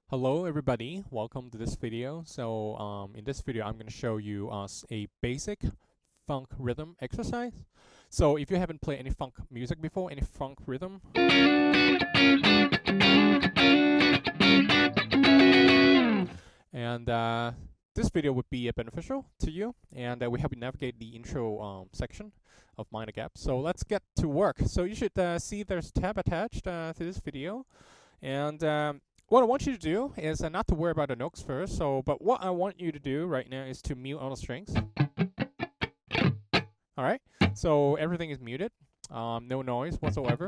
Hello everybody, welcome to this video. In this video I'm going to show you a basic funk rhythm exercise. So if you haven't played any funk music before, any funk rhythm, and this video would be beneficial to you, and we help you navigate the intro section of Minor Gap. So let's get to work. So you should see there's a tab attached to this video, and what I want you to do is not to worry about the notes first. But what I want you to do right now is to mute all the strings. All right. So everything is muted. No noise whatsoever.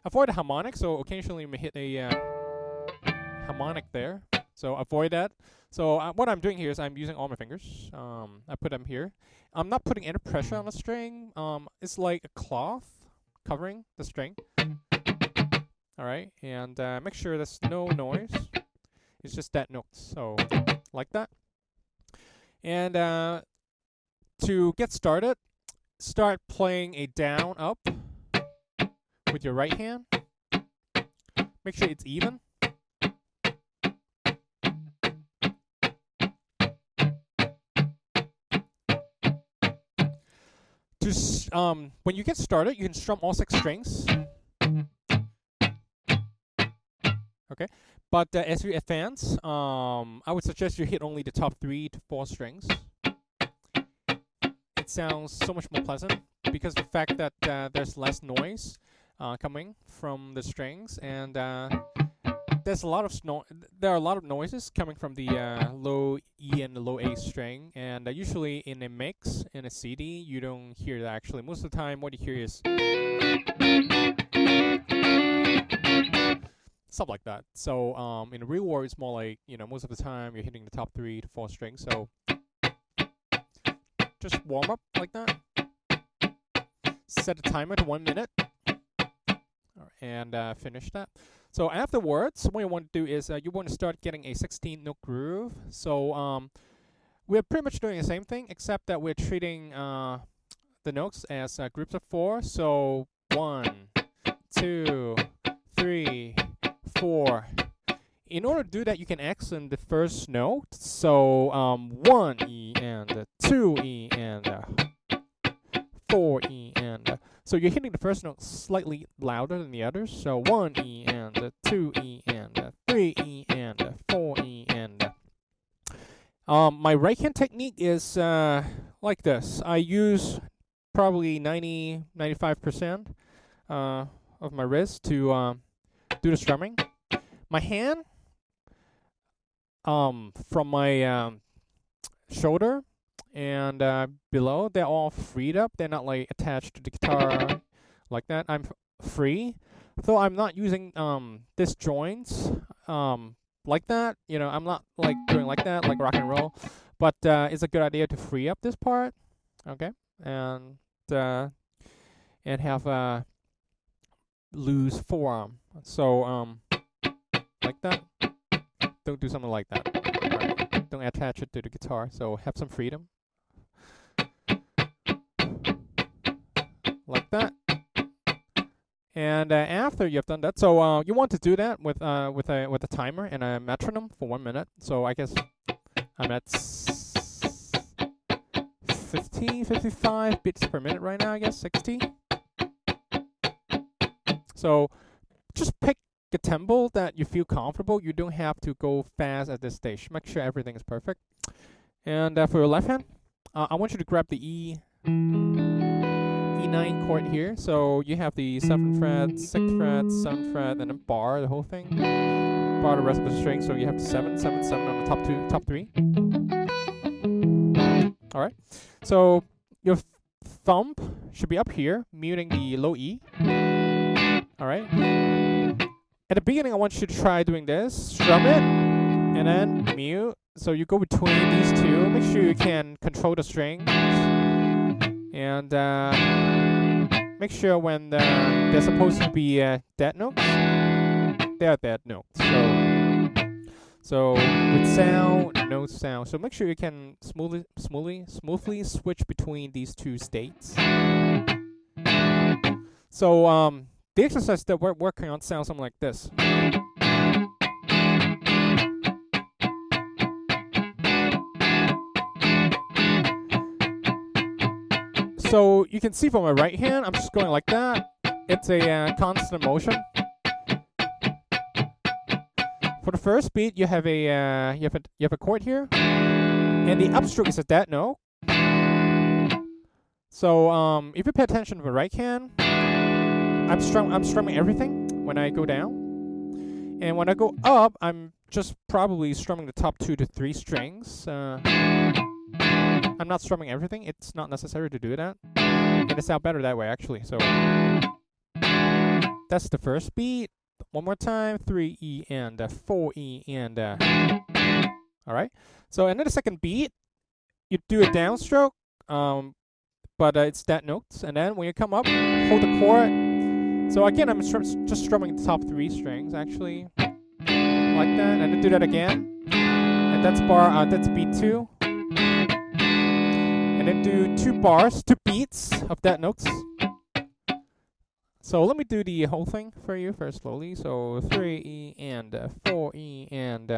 Avoid the harmonic. So occasionally you may hit a harmonic there. So avoid that. So what I'm doing here is I'm using all my fingers. I put them here. I'm not putting any pressure on the string. It's like a cloth covering the string. All right, and make sure there's no noise. It's just that note. So like that. And to get started, start playing a down up with your right hand. Make sure it's even. Just when you get started, you can strum all 6 strings. Okay, but as you advance, I would suggest you hit only the top 3 to 4 strings. It sounds so much more pleasant because the fact that there's less noise coming from the strings, and there's a lot of there are a lot of noises coming from the low E and the low A string, and usually in a mix in a CD you don't hear that. Actually, most of the time what you hear is stuff like that. So in the real world, it's more like, most of the time you're hitting the top 3 to 4 strings. So just warm up like that. Set a timer to 1 minute, and finish that. So afterwards, what you want to do is you want to start getting a 16-note groove. So we're pretty much doing the same thing, except that we're treating the notes as groups of 4. So 1, 2, 3, 4. In order to do that, you can accent the first note. So 1 E and 2 E and 4 E and so you're hitting the first note slightly louder than the others. So 1 E and 2 E and 3 E and 4 E and my right hand technique is like this. I use probably 95% of my wrist to do the strumming. My hand from my shoulder and below, they're all freed up. They're not like attached to the guitar like that. I'm free, though I'm not using this joints like that. I'm not like doing like that, like rock and roll. But it's a good idea to free up this part, okay, and have a loose forearm. So like that. Don't do something like that. Right. Don't attach it to the guitar. So have some freedom. Like that. And after you've done that, so you want to do that with a timer and a metronome for 1 minute. So I guess I'm at 50, 55 beats per minute right now. I guess 60. So just pick a tempo that you feel comfortable. You don't have to go fast at this stage. Make sure everything is perfect. And for your left hand, I want you to grab the E9 chord here. So you have the 7th fret, 6th fret, 7th fret, and then bar the whole thing. Bar the rest of the string. So you have the 7, 7, 7 on the top 3. All right. So your thumb should be up here, muting the low E. All right. At the beginning, I want you to try doing this. Strum it, and then mute. So you go between these two. Make sure you can control the strings. And make sure when they're supposed to be dead notes, they're dead notes. So with sound, no sound. So make sure you can smoothly switch between these 2 states. So the exercise that we're working on sounds something like this. So you can see from my right hand, I'm just going like that. It's a constant motion. For the first beat, you have a you have a chord here, and the upstroke is a dead note. So if you pay attention to the right hand, I'm strumming everything when I go down, and when I go up, I'm just probably strumming the top 2 to 3 strings. I'm not strumming everything. It's not necessary to do that. It sounds better that way, actually. So that's the first beat. One more time, 3E and 4E and all right. So and then the second beat, you do a downstroke, but it's that notes. And then when you come up, hold the chord. So again, I'm just strumming the top 3 strings actually, like that, and then do that again. And that's beat 2. And then do 2 bars, 2 beats of that notes. So let me do the whole thing for you first slowly. So 3E and 4E and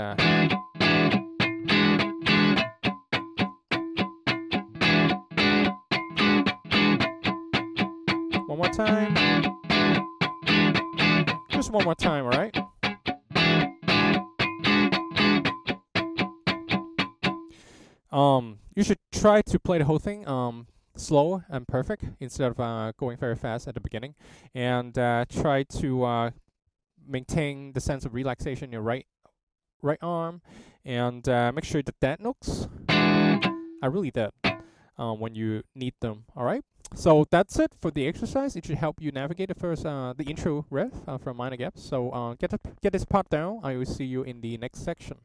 one more time. Just one more time, all right? You should try to play the whole thing slow and perfect instead of going very fast at the beginning, and try to maintain the sense of relaxation in your right arm, and make sure that dead notes are really dead when you need them. All right. So that's it for the exercise. It should help you navigate the intro riff from minor gaps. So get this part down. I will see you in the next section.